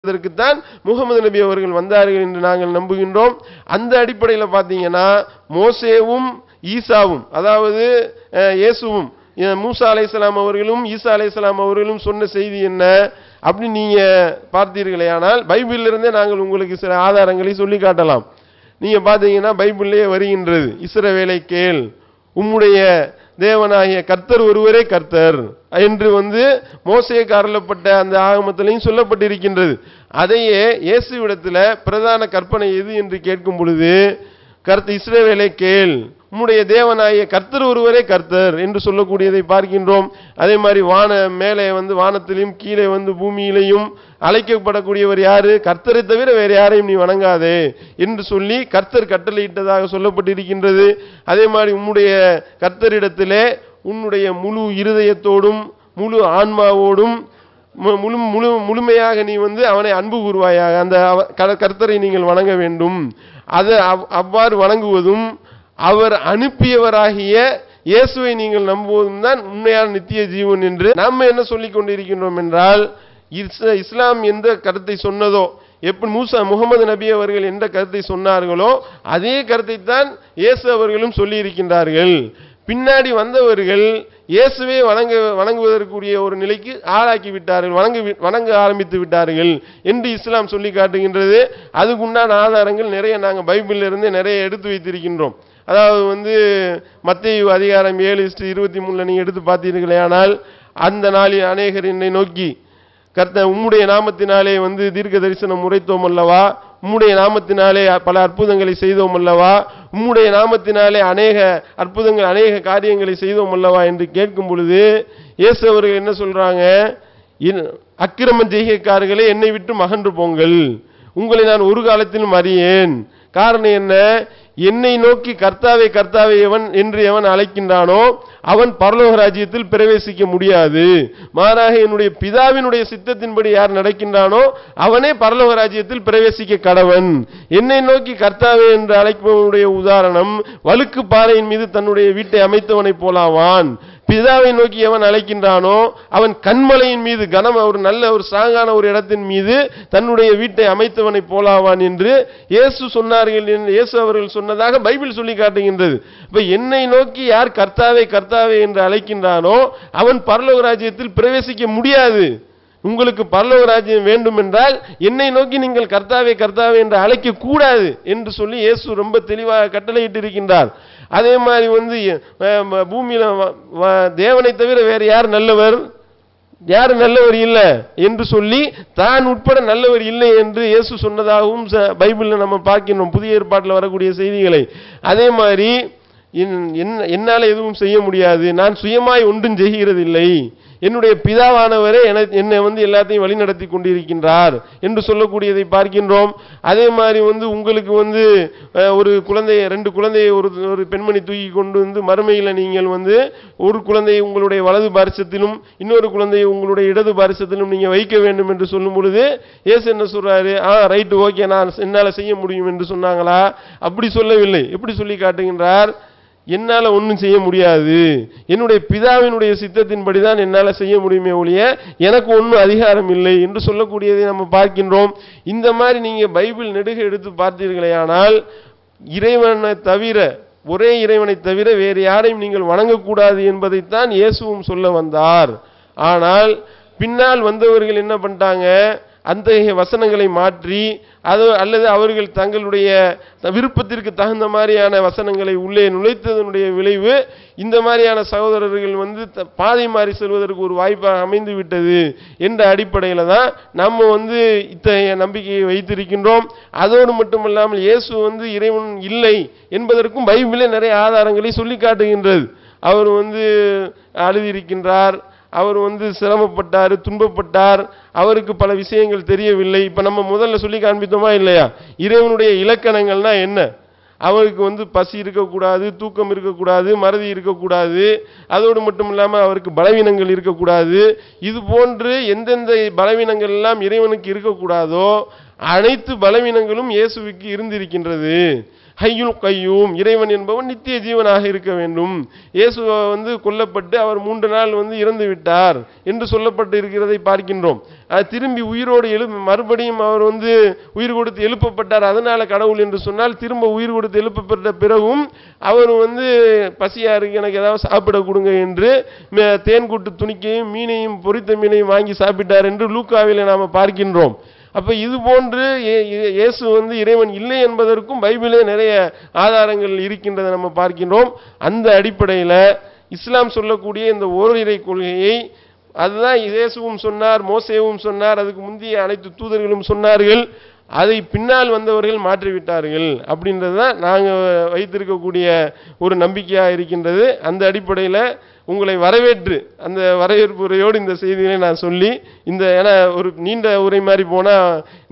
இதற்குத்தான் முகமது நபி அவர்கள் வந்தார்கள் என்று நாங்கள் நம்புகின்றோம். அந்த அடிப்படையில் பார்த்தீங்கன்னா மோசேவும் ஈசாவும், அதாவது இயேசுவும், மூசா அலைஹிஸ்ஸலாம் அவர்களும் ஈசா அலைஹிஸ்ஸலாம் அவர்களும் சொன்ன செய்தி என்ன அப்படி நீங்க பார்த்தீர்களே, ஆனால் பைபிள்ல இருந்தே நாங்கள் உங்களுக்கு சில ஆதாரங்களை சொல்லி காட்டலாம். நீங்க பாத்தீங்கன்னா பைபிள்லயே வருகின்றது, இஸ்ரவேலை கேள், உம்முடைய தேவனாகிய கர்த்தர் ஒருவரே கர்த்தர் என்று மோசேக்கு அருளப்பட்ட அந்த ஆகமத்திலையும் சொல்லப்பட்டிருக்கின்றது. அதையே இயேசுவிடத்துல பிரதான கற்பனை எது என்று கேட்கும் பொழுது, இஸ்ரவேலை கேள், உம்முடைய தேவனாகிய கர்த்தர் ஒருவரே கர்த்தர் என்று சொல்லக்கூடியதை பார்க்கின்றோம். அதே மாதிரி மேலே வானத்திலையும் கீழே பூமியிலையும் அழைக்கப்படக்கூடியவர் யாரு? கர்த்தரை தவிர வேற யாரையும் நீ வணங்காதே என்று சொல்லி கர்த்தர் கட்டளையிட்டதாக சொல்லப்பட்டிருக்கின்றது. அதே மாதிரி உம்முடைய கர்த்தரிடத்திலே உன்னுடைய முழு இருதயத்தோடும் முழு ஆன்மாவோடும் முழுமையாக நீ அவனை அன்பு கூறுவாயாக, அந்த கர்த்தரை நீங்கள் வணங்க வேண்டும். அதை அவ்வாறு வணங்குவதும் அவர் அனுப்பியவராகிய இயேசுவை நீங்கள் நம்புவதும் தான் உண்மையான நித்திய ஜீவன் என்று நாம் என்ன சொல்லிக் கொண்டிருக்கின்றோம் என்றால், இஸ்லாம் எந்த கருத்தை சொன்னதோ, எப்படி முகமது நபி அவர்கள் எந்த கருத்தை சொன்னார்களோ அதே கருத்தை தான் இயேசு அவர்களும் சொல்லி இருக்கின்றார்கள். பின்னாடி வந்தவர்கள் இயேசுவே வணங்குவதற்குரிய ஒரு நிலைக்கு ஆளாக்கி விட்டார்கள், வணங்க ஆரம்பித்து விட்டார்கள் என்று இஸ்லாம் சொல்லி காட்டுகின்றது. அதுக்குண்டான ஆதாரங்கள் நிறைய நாங்கள் பைபிள்ல இருந்து நிறைய எடுத்து வைத்திருக்கின்றோம். அதாவது மத்தேயு அதிகாரம் 7:23 நீங்க எடுத்து பார்த்தீர்களே, ஆனால் அந்த நாளில் அநேகர் என்னை நோக்கி உம்முடைய நாமத்தினாலே தீர்க்க தரிசனம் உரைத்தோம் அல்லவா, உம்முடைய நாமத்தினாலே பல அற்புதங்களை செய்தோம் அல்லவா, உம்முடைய நாமத்தினாலே அநேக அற்புதங்கள் அநேக காரியங்களை செய்தோம் அல்லவா என்று கேட்கும் பொழுது இயேசு அவர்கள் என்ன சொல்றாங்க? அக்கிரமம் செய்கைக்காரர்களே என்னை விட்டு அகன்று போங்கள், உங்களை நான் ஒரு காலத்திலும் அறியேன். காரணம் என்ன? என்னை நோக்கி கர்த்தாவே கர்த்தாவே என்று எவன் அழைக்கின்றானோ அவன் பரலோக ராஜ்யத்தில் பிரவேசிக்க முடியாது. மாறாக என்னுடைய பிதாவினுடைய சித்தத்தின்படி யார் நடக்கின்றானோ அவனே பரலோக ராஜ்யத்தில் பிரவேசிக்க கடவன். என்னை நோக்கி கர்த்தாவே என்று அழைப்பவனுடைய உதாரணம் வழுக்கு பாறையின் மீது தன்னுடைய வீட்டை அமைத்தவனை போலாவான். பிதாவை நோக்கி எவன் அழைக்கின்றானோ அவன் கண்மலையின் மீது ஒரு நல்ல ஒரு சாங்கான ஒரு இடத்தின் மீது தன்னுடைய வீட்டை அமைத்தவனை போலாவான் என்று இயேசு சொன்னார்கள். இயேசு அவர்கள் சொன்னதாக பைபிள் சொல்லி காட்டுகின்றது. இப்ப என்னை நோக்கி யார் கர்த்தாவே கர்த்தாவே என்று அழைக்கின்றானோ அவன் பரலோக ராஜ்யத்தில் பிரவேசிக்க முடியாது. உங்களுக்கு பரலோக ராஜ்யம் வேண்டும் என்றால் என்னை நோக்கி நீங்கள் கர்த்தாவே கர்த்தாவே என்று அழைக்க கூடாது என்று சொல்லி இயேசு ரொம்ப தெளிவாக கட்டளையிட்டு இருக்கின்றார். அதே மாதிரி பூமியில தேவனை தவிர வேற யார் நல்லவர், யார் நல்லவர் இல்லை என்று சொல்லி தான் உட்பட நல்லவர் இல்லை என்று இயேசு சொன்னதாகவும் பைபிள்ல நம்ம பார்க்கின்றோம், புதிய ஏற்பாட்டில் வரக்கூடிய செய்திகளை. அதே மாதிரி என்னால எதுவும் செய்ய முடியாது, நான் சுயமாய் ஒன்றும் செய்கிறது இல்லை, என்னுடைய பிதாவானவரே என்னை எல்லாத்தையும் வழி நடத்தி கொண்டிருக்கின்றார் என்று சொல்லக்கூடியதை பார்க்கின்றோம். அதே மாதிரி உங்களுக்கு ஒரு குழந்தையை 2 குழந்தையை ஒரு பெண்மணி தூக்கி கொண்டு மறுமையில் நீங்கள் ஒரு குழந்தையை உங்களுடைய வலது பாரிசத்திலும் இன்னொரு குழந்தையை உங்களுடைய இடது பாரிசத்திலும் நீங்க வைக்க வேண்டும் என்று சொல்லும் பொழுது இயேசு என்ன சொல்றாரு? ரைட், ஓகே, நான் என்னால செய்ய முடியும் என்று சொன்னாங்களா? அப்படி சொல்லவில்லை. எப்படி சொல்லி காட்டுகின்றார்? என்னால ஒன்றும் செய்ய முடியாது, என்னுடைய பிதாவினுடைய சித்தத்தின்படிதான் என்னால செய்ய முடியுமே ஒழிய எனக்கு ஒன்றும் அதிகாரம் இல்லை என்று சொல்லக்கூடியதை நம்ம பார்க்கின்றோம். இந்த மாதிரி நீங்க பைபிள் நெடுக எடுத்து பார்த்தீர்களே, ஆனால் இறைவனை தவிர, ஒரே இறைவனை தவிர வேறு யாரையும் நீங்கள் வணங்கக்கூடாது என்பதைத்தான் இயேசுவும் சொல்ல வந்தார். ஆனால் பின்னால் வந்தவர்கள் என்ன பண்ணிட்டாங்க? அந்த வசனங்களை மாற்றி அல்லது அவர்கள் தங்களுடைய விருப்பத்திற்கு தகுந்த மாதிரியான வசனங்களை உள்ளே நுழைத்ததனுடைய விளைவு இந்த மாதிரியான சகோதரர்கள் பாதை மாறி செல்வதற்கு ஒரு வாய்ப்பாக அமைந்து விட்டது என்ற அடிப்படையில் தான் நம்ம இத்தகைய நம்பிக்கையை வைத்திருக்கின்றோம். அதோடு மட்டுமல்லாமல் இயேசு இறைவன் இல்லை என்பதற்கும் பைபிளே நிறைய ஆதாரங்களை சொல்லி காட்டுகின்றது. அவர் அழுதிருக்கின்றார், அவர் சிரமப்பட்டார், துன்பப்பட்டார், அவருக்கு பல விஷயங்கள் தெரியவில்லை. இப்ப நம்ம முதல்ல சொல்லி காண்பித்தோமா இல்லையா? இறைவனுடைய இலக்கணங்கள்னா என்ன? அவருக்கு பசி இருக்கக்கூடாது, தூக்கம் இருக்கக்கூடாது, மறதி இருக்கக்கூடாது, அதோடு மட்டும் இல்லாமல் அவருக்கு பலவீனங்கள் இருக்கக்கூடாது. இது போன்று எந்தெந்த பலவீனங்கள் எல்லாம் இறைவனுக்கு இருக்கக்கூடாதோ அனைத்து பலவீனங்களும் இயேசுவுக்கு இருந்திருக்கின்றது. ஹய்யுல் கய்யூம், இறைவன் என்பவன் நித்திய ஜீவனாக இருக்க வேண்டும். இயேசு கொல்லப்பட்டு அவர் 3 நாள் இறந்து விட்டார் என்று சொல்லப்பட்டு இருக்கிறதை பார்க்கின்றோம். திரும்பி உயிரோடு மறுபடியும் அவர் உயிர் கொடுத்து எழுப்பப்பட்டார், அதனால கடவுள் என்று சொன்னால், திரும்ப உயிர் கொடுத்து எழுப்பப்பட்ட பிறகும் அவர் பசியா இருக்கு, எனக்கு ஏதாவது சாப்பிட கொடுங்க என்று தேன் கூட்டு துணிக்கையும் மீனையும் பொரித்த மீனையும் வாங்கி சாப்பிட்டார் என்று லூக்காவிலே நாம் பார்க்கின்றோம். அப்ப இது போன்று இயேசு இறைவன் இல்லை என்பதற்கும் பைபிளே நிறைய ஆதாரங்கள் இருக்கின்றதை நம்ம பார்க்கின்றோம். அந்த அடிப்படையில் இஸ்லாம் சொல்லக்கூடிய இந்த ஓரிரை கொள்கையை, அதுதான் இயேசுவும் சொன்னார், மோசேவும் சொன்னார், அதுக்கு முந்தைய அனைத்து தூதர்களும் சொன்னார்கள், அதை பின்னால் வந்தவர்கள் மாற்றிவிட்டார்கள் அப்படின்றதுதான் நாங்கள் வைத்திருக்கக்கூடிய ஒரு நம்பிக்கையாக இருக்கின்றது. அந்த அடிப்படையில் உங்களை வரவேற்று அந்த வரவேற்பு உரையோடு இந்த செய்திகளை நான் சொல்லி, ஏன்னா ஒரு நீண்ட உரை மாதிரி போனால்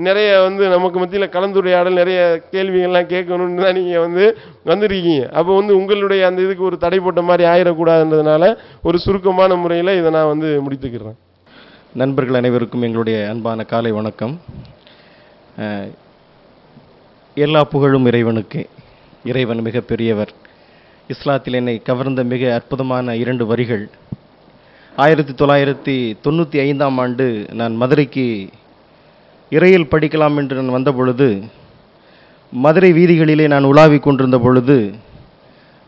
நிறைய நமக்கு மத்தியில் கலந்துரையாடல், நிறைய கேள்விகள்லாம் கேட்கணும்னு தான் நீங்கள் வந்துருக்கீங்க. அப்போ உங்களுடைய அந்த இதுக்கு ஒரு தடை போட்ட மாதிரி ஆயிடக்கூடாதுன்றதுனால ஒரு சுருக்கமான முறையில் இதை நான் முடித்துக்கிறேன். நண்பர்கள் அனைவருக்கும் எங்களுடைய அன்பான காலை வணக்கம். எல்லா புகழும் இறைவனுக்கு. இறைவன் மிக பெரியவர். இஸ்லாத்தில் என்னை கவர்ந்த மிக அற்புதமான 2 வரிகள். 1995ஆம் ஆண்டு நான் மதுரைக்கு இறையில் படிக்கலாம் என்று நான் வந்த பொழுது, மதுரை வீதிகளிலே நான் உலாவிக் கொண்டிருந்த பொழுது,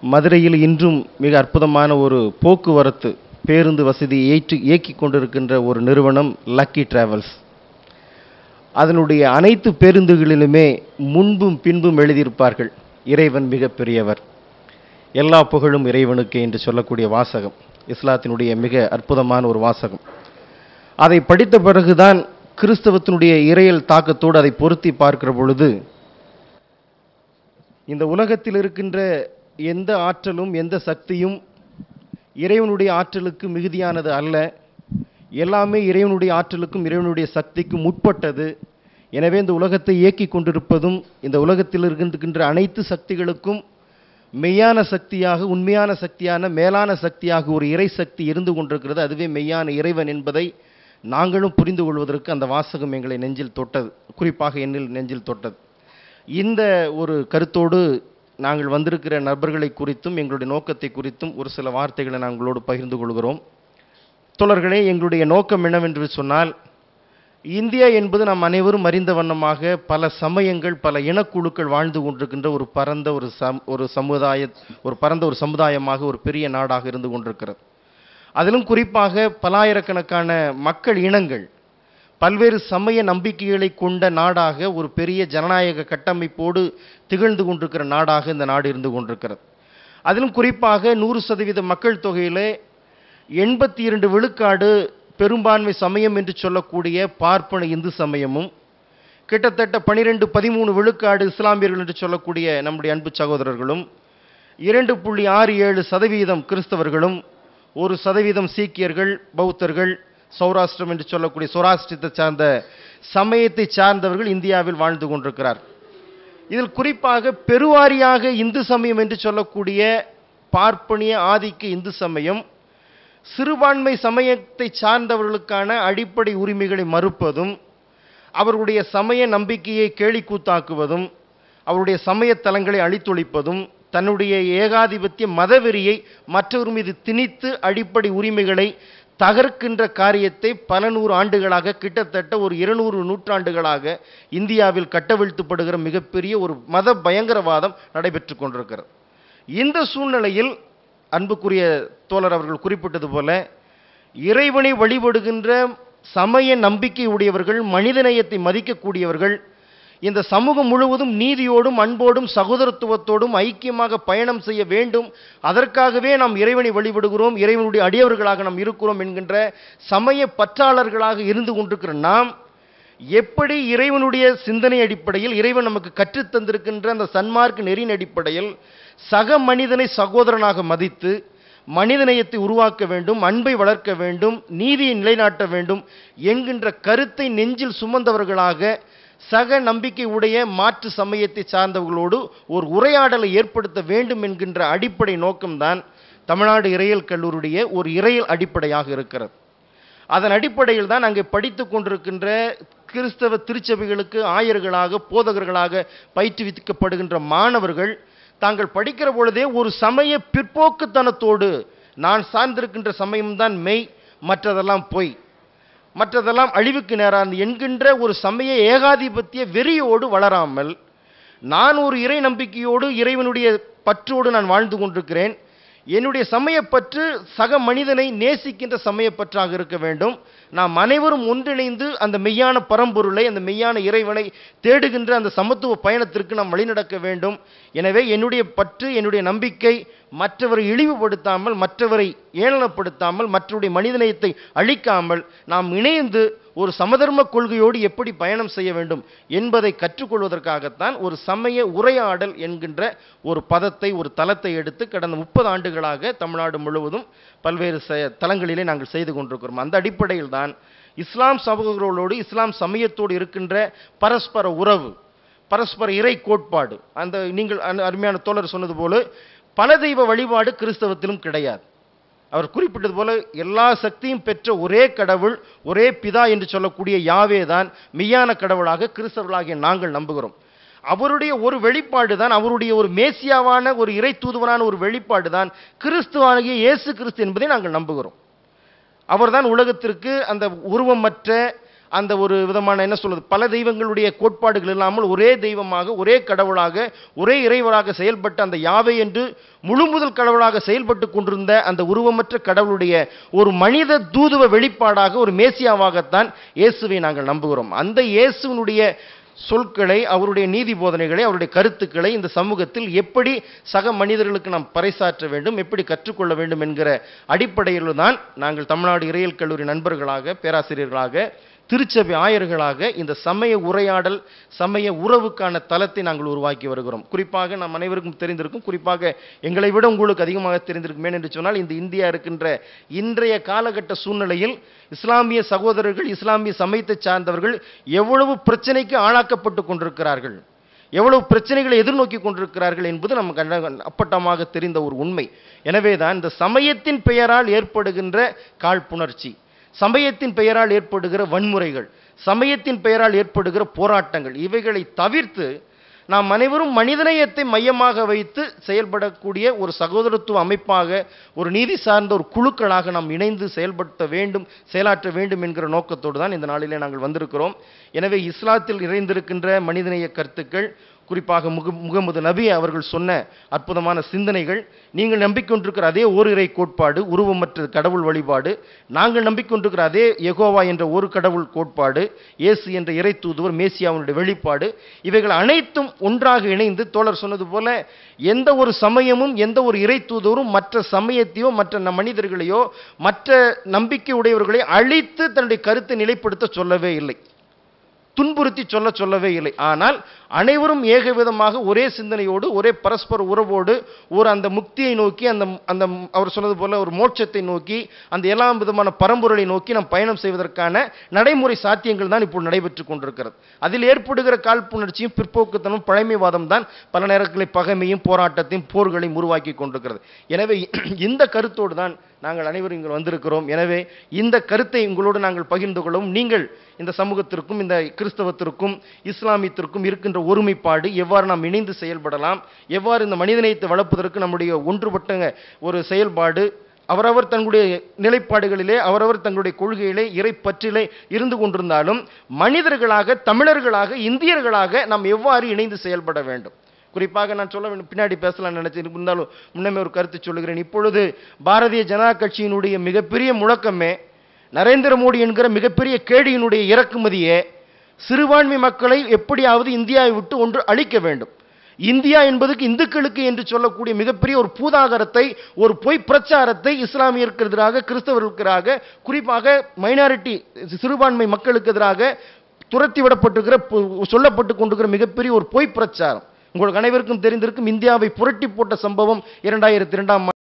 மதுரையில் இன்றும் மிக அற்புதமான ஒரு போக்குவரத்து பேருந்து வசதியை இயக்கிக் கொண்டிருக்கின்ற ஒரு நிறுவனம் லக்கி டிராவல்ஸ். அதனுடைய அனைத்து பேருந்துகளிலுமே முன்பும் பின்பும் எழுதியிருப்பார்கள், இறைவன் மிக பெரியவர், எல்லா புகழும் இறைவனுக்கு என்று சொல்லக்கூடிய வாசகம் இஸ்லாத்தினுடைய மிக அற்புதமான ஒரு வாசகம். அதை படித்த பிறகுதான் கிறிஸ்தவத்தினுடைய இறையல் தாக்கத்தோடு அதை பொருத்தி பார்க்கிற பொழுது, இந்த உலகத்தில் இருக்கின்ற எந்த ஆற்றலும் எந்த சக்தியும் இறைவனுடைய ஆற்றலுக்கு மிகுதியானது அல்ல. எல்லாமே இறைவனுடைய ஆற்றலுக்கும் இறைவனுடைய சக்திக்கும் உட்பட்டது. எனவே இந்த உலகத்தை இயக்கிக் கொண்டிருப்பதும் இந்த உலகத்தில் இருக்கின்ற அனைத்து சக்திகளுக்கும் மெய்யான சக்தியாக, உண்மையான சக்தியான, மேலான சக்தியாக ஒரு இறை சக்தி இருந்து கொண்டிருக்கிறது. அதுவே மெய்யான இறைவன் என்பதை நாங்களும் புரிந்து கொள்வதற்கு அந்த வாசகம் எங்களை நெஞ்சில் தொட்டது, குறிப்பாக என்னில் நெஞ்சில் தொட்டது. இந்த ஒரு கருத்தோடு நாங்கள் வந்திருக்கிற நபர்களை குறித்தும் எங்களுடைய நோக்கத்தை குறித்தும் ஒரு சில வார்த்தைகளை நாங்களோடு பகிர்ந்து கொள்கிறோம். தோழர்களே, எங்களுடைய நோக்கம் என்னவென்று சொன்னால், இந்தியா என்பது நாம் அனைவரும் அறிந்த வண்ணமாக பல சமயங்கள், பல இனக்குழுக்கள் வாழ்ந்து கொண்டிருக்கின்ற ஒரு பரந்த ஒரு சமுதாயமாக, ஒரு பெரிய நாடாக இருந்து கொண்டிருக்கிறது. அதிலும் குறிப்பாக பலாயிரக்கணக்கான மக்கள் இனங்கள், பல்வேறு சமய நம்பிக்கைகளை கொண்ட நாடாக, ஒரு பெரிய ஜனநாயக கட்டமைப்போடு திகழ்ந்து கொண்டிருக்கிற நாடாக இந்த நாடு இருந்து கொண்டிருக்கிறது. அதிலும் குறிப்பாக 100% மக்கள் தொகையிலே 82 விழுக்காடு பெரும்பான்மை சமயம் என்று சொல்லக்கூடிய பார்ப்பன இந்து சமயமும், கிட்டத்தட்ட 12-13 விழுக்காடு இஸ்லாமியர்கள் என்று சொல்லக்கூடிய நம்முடைய அன்பு சகோதரர்களும், 2.67% கிறிஸ்தவர்களும், 1% சீக்கியர்கள், பௌத்தர்கள், சௌராஷ்டிரம் என்று சொல்லக்கூடிய சௌராஷ்டிரத்தை சார்ந்த சமயத்தை சார்ந்தவர்கள் இந்தியாவில் வாழ்ந்து கொண்டிருக்கிறார். இதில் குறிப்பாக பெருவாரியாக இந்து சமயம் என்று சொல்லக்கூடிய பார்ப்பனிய ஆதிக்க இந்து சமயம் சிறுபான்மை சமயத்தை சார்ந்தவர்களுக்கான அடிப்படை உரிமைகளை மறுப்பதும், அவர்களுடைய சமய நம்பிக்கையை கேலிக்கூத்தாக்குவதும், அவருடைய சமய தலங்களை அழித்தொழிப்பதும், தன்னுடைய ஏகாதிபத்திய மதவெறியை மற்றவர் மீது திணித்து அடிப்படை உரிமைகளை தகர்க்கின்ற காரியத்தை பல 100 ஆண்டுகளாக, கிட்டத்தட்ட ஒரு 200 நூற்றாண்டுகளாக இந்தியாவில் கட்டவிழ்த்துப்படுகிற மிகப்பெரிய ஒரு மத பயங்கரவாதம் நடைபெற்று கொண்டிருக்கிறது. இந்த சூழ்நிலையில் அன்புக்குரிய தோழர் அவர்கள் குறிப்பிட்டது போல, இறைவனை வழிபடுகின்ற சமய நம்பிக்கை உடையவர்கள், மனிதநேயத்தை மதிக்கக்கூடியவர்கள், இந்த சமூகம் முழுவதும் நீதியோடும் அன்போடும் சகோதரத்துவத்தோடும் ஐக்கியமாக பயணம் செய்ய வேண்டும், அதற்காகவே நாம் இறைவனை வழிபடுகிறோம், இறைவனுடைய அடியவர்களாக நாம் இருக்கிறோம் என்கின்ற சமய பற்றாளர்களாக இருந்து கொண்டிருக்கிற நாம் எப்படி இறைவனுடைய சிந்தனை அடிப்படையில், இறைவன் நமக்கு கற்றுத்தந்திருக்கின்ற அந்த சன்மார்க்க நெறியின் அடிப்படையில் சக மனிதனை சகோதரனாக மதித்து மனிதநேயத்தை உருவாக்க வேண்டும், அன்பை வளர்க்க வேண்டும், நீதியை நிலைநாட்ட வேண்டும் என்கின்ற கருத்தை நெஞ்சில் சுமந்தவர்களாக சக நம்பிக்கை உடைய மாற்று சமயத்தை சார்ந்தவர்களோடு ஒரு உரையாடலை ஏற்படுத்த வேண்டும் என்கின்ற அடிப்படை நோக்கம்தான் தமிழ்நாடு இறையியல் கல்லூரியுடைய ஒரு இறையியல் அடிப்படையாக இருக்கிறது. அதன் அடிப்படையில் தான் அங்கே படித்து கொண்டிருக்கின்ற கிறிஸ்தவ திருச்சபைகளுக்கு ஆயர்களாக போதகர்களாக பயிற்றுவிக்கப்படுகின்ற மாணவர்கள் தாங்கள் படிக்கிற பொழுதே ஒரு சமய பிற்போக்குத்தனத்தோடு நான் சார்ந்திருக்கின்ற சமயம்தான் மெய், மற்றதெல்லாம் பொய், மற்றதெல்லாம் அழிவுக்கு நேரானது என்கின்ற ஒரு சமய ஏகாதிபத்திய வெறியோடு வளராமல், நான் ஒரு இறை நம்பிக்கையோடு இறைவனுடைய பற்றோடு நான் வாழ்ந்து கொண்டிருக்கிறேன், என்னுடைய சமயப்பற்று சக மனிதனை நேசிக்கின்ற சமயப்பற்றாக இருக்க வேண்டும், நாம் அனைவரும் ஒன்றிணைந்து அந்த மெய்யான பரம்பொருளை, அந்த மெய்யான இறைவனை தேடுகின்ற அந்த சமத்துவ பயணத்திற்கு நாம் வழிநடக்க வேண்டும். எனவே என்னுடைய பற்று, என்னுடைய நம்பிக்கை மற்றவரை இழிவுபடுத்தாமல், மற்றவரை ஏளனப்படுத்தாமல், மற்றவருடைய மனிதநேயத்தை அழிக்காமல் நாம் இணைந்து ஒரு சமதர்ம கொள்கையோடு எப்படி பயணம் செய்ய வேண்டும் என்பதை கற்றுக்கொள்வதற்காகத்தான் ஒரு சமய உரையாடல் என்கின்ற ஒரு பதத்தை, ஒரு தளத்தை எடுத்து கடந்த 30 ஆண்டுகளாக தமிழ்நாடு முழுவதும் பல்வேறு தளங்களிலே நாங்கள் செய்து கொண்டிருக்கிறோம். அந்த அடிப்படையில் தான் இஸ்லாம் சமூகங்களோடு, இஸ்லாம் சமயத்தோடு இருக்கின்ற பரஸ்பர உறவு, பரஸ்பர இறை கோட்பாடு, அந்த நீங்கள் அருமையான தோழர் சொன்னது போல பல தெய்வ வழிபாடு கிறிஸ்தவத்திலும் கிடையாது. அவர் குறிப்பிட்டது போல எல்லா சக்தியும் பெற்ற ஒரே கடவுள், ஒரே பிதா என்று சொல்லக்கூடிய யாவே தான் மெய்யான கடவுளாக கிறிஸ்தவர்களாகிய நாங்கள் நம்புகிறோம். அவருடைய ஒரு வெளிப்பாடு தான், அவருடைய ஒரு மேசியாவான ஒரு இறை தூதுவனான ஒரு வெளிப்பாடு தான் கிறிஸ்துவாகிய இயேசு கிறிஸ்து என்பதை நாங்கள் நம்புகிறோம். அவர்தான் உலகத்திற்கு அந்த உருவமற்ற, அந்த ஒரு விதமான என்ன சொல்வது, பல தெய்வங்களுடைய கோட்பாடுகள் இல்லாமல் ஒரே தெய்வமாக, ஒரே கடவுளாக, ஒரே இறைவராக செயல்பட்ட அந்த யாவே என்று முழுமுதல் கடவுளாக செயல்பட்டு கொண்டிருந்த அந்த உருவமற்ற கடவுளுடைய ஒரு மனித தூதுவ வெளிப்பாடாக, ஒரு மேசியாவாகத்தான் இயேசுவை நாங்கள் நம்புகிறோம். அந்த இயேசுவினுடைய சொற்களை, அவருடைய நீதி போதனைகளை, அவருடைய கருத்துக்களை இந்த சமூகத்தில் எப்படி சக மனிதர்களுக்கு நாம் பறைசாற்ற வேண்டும், எப்படி கற்றுக்கொள்ள வேண்டும் என்கிற அடிப்படையில் தான் நாங்கள் தமிழ்நாடு இறையியல் கல்லூரி நண்பர்களாக, பேராசிரியர்களாக, திருச்சபை ஆயர்களாக இந்த சமய உரையாடல், சமய உறவுக்கான தளத்தை நாங்கள் உருவாக்கி வருகிறோம். குறிப்பாக நாம் அனைவருக்கும் தெரிந்திருக்கும், குறிப்பாக எங்களை விட உங்களுக்கு அதிகமாக தெரிந்திருக்குமே என்று சொன்னால், இந்த இந்தியா இருக்கின்ற இன்றைய காலகட்ட சூழ்நிலையில் இஸ்லாமிய சகோதரர்கள், இஸ்லாமிய சமயத்தை சார்ந்தவர்கள் எவ்வளவு பிரச்சனைக்கு ஆளாக்கப்பட்டு கொண்டிருக்கிறார்கள், எவ்வளவு பிரச்சனைகளை எதிர்நோக்கி கொண்டிருக்கிறார்கள் என்பது நமக்கு அப்பட்டமாக தெரிந்த ஒரு உண்மை. எனவேதான் இந்த சமயத்தின் பெயரால் ஏற்படுகின்ற காழ்ப்புணர்ச்சி, சமயத்தின் பெயரால் ஏற்படுகிற வன்முறைகள், சமயத்தின் பெயரால் ஏற்படுகிற போராட்டங்கள், இவைகளை தவிர்த்து நாம் அனைவரும் மனிதநேயத்தை மையமாக வைத்து செயல்படக்கூடிய ஒரு சகோதரத்துவ அமைப்பாக, ஒரு நீதி சார்ந்த ஒரு குழுக்களாக நாம் இணைந்து செயல்படுத்த வேண்டும், செயலாற்ற வேண்டும் என்கிற நோக்கத்தோடு தான் இந்த நாளிலே நாங்கள் வந்திருக்கிறோம். எனவே இஸ்லாத்தில் நிறைந்திருக்கின்ற மனிதநேய கருத்துக்கள், குறிப்பாக முகமது நபி அவர்கள் சொன்ன அற்புதமான சிந்தனைகள், நீங்கள் நம்பிக்கொண்டிருக்கிற அதே ஓரிரை கோட்பாடு, உருவமற்ற கடவுள் வழிபாடு, நாங்கள் நம்பிக்கொண்டிருக்கிற அதே யெகோவா என்ற ஒரு கடவுள் கோட்பாடு, இயேசு என்ற இறை தூதுவர் மேசியாவுடைய வெளிப்பாடு, இவைகள் அனைத்தும் ஒன்றாக இணைந்து, தோழர் சொன்னது போல எந்த ஒரு சமயமும், எந்த ஒரு இறை தூதுவரும் மற்ற சமயத்தையோ, மற்ற மனிதர்களையோ, மற்ற நம்பிக்கை உடையவர்களை அழித்து தன்னுடைய கருத்தை நிலைப்படுத்த சொல்லவே இல்லை, துன்புறுத்தி சொல்லவே இல்லை. ஆனால் அனைவரும் ஏகவிதமாக ஒரே சிந்தனையோடு, ஒரே பரஸ்பர உறவோடு, ஒரு அந்த முக்தியை நோக்கி, அந்த அவர் சொன்னது போல ஒரு மோட்சத்தை நோக்கி, அந்த எல்லா விதமான பரம்பொருளை நோக்கி நாம் பயணம் செய்வதற்கான நடைமுறை சாத்தியங்கள் தான் இப்போது நடைபெற்றுக் கொண்டிருக்கிறது. அதில் ஏற்படுகிற காழ்ப்புணர்ச்சியும், பிற்போக்குத்தனமும், பழமைவாதம் தான் பல நேரங்களில் பகைமையும், போராட்டத்தையும், போர்களையும் உருவாக்கி கொண்டிருக்கிறது. எனவே இந்த கருத்தோடு தான் நாங்கள் அனைவரும் இங்கே வந்திருக்கிறோம். எனவே இந்த கருத்தை உங்களோடு நாங்கள் பகிர்ந்து கொள்ளவும், நீங்கள் இந்த சமூகத்திற்கும், இந்த கிறிஸ்தவத்திற்கும், இஸ்லாமியத்திற்கும் இருக்கின்ற ஒருமைப்பாடு, எவ்வாறு நாம் இணைந்து செயல்படலாம், எவ்வாறு இந்த மனிதநேயத்தை வளர்ப்பதற்கு நம்முடைய ஒன்றுபட்ட ஒரு செயல்பாடு, அவரவர் தங்களுடைய நிலைப்பாடுகளிலே, அவரவர் தங்களுடைய கொள்கையிலே, இறை பற்றிலே இருந்து கொண்டிருந்தாலும் மனிதர்களாக, தமிழர்களாக, இந்தியர்களாக நாம் எவ்வாறு இணைந்து செயல்பட வேண்டும். குறிப்பாக நான் சொல்ல வேண்டும், பின்னாடி பேசலாம் நினைச்சேன், இருந்தாலும் முன்னமே ஒரு கருத்து சொல்லுகிறேன். இப்பொழுது பாரதிய ஜனதா கட்சியினுடைய மிகப்பெரிய முழக்கமே, நரேந்திர மோடி என்கிற மிகப்பெரிய கேடியினுடைய இறக்குமதியே சிறுபான்மை மக்களை எப்படியாவது இந்தியாவை விட்டு ஒன்று அழிக்க வேண்டும், இந்தியா என்பதுக்கு இந்துக்களுக்கு என்று சொல்லக்கூடிய மிகப்பெரிய ஒரு பூதாகரத்தை, ஒரு பொய் பிரச்சாரத்தை இஸ்லாமியருக்கு எதிராக, கிறிஸ்தவர்களுக்கு எதிராக, குறிப்பாக மைனாரிட்டி சிறுபான்மை மக்களுக்கு எதிராக துரத்தி விடப்பட்டிருக்கிற, சொல்லப்பட்டு கொண்டிருக்கிற மிகப்பெரிய ஒரு பொய் பிரச்சாரம் உங்களுக்கு அனைவருக்கும் தெரிந்திருக்கும். இந்தியாவை புரட்டி போட்ட சம்பவம் 2002ஆம்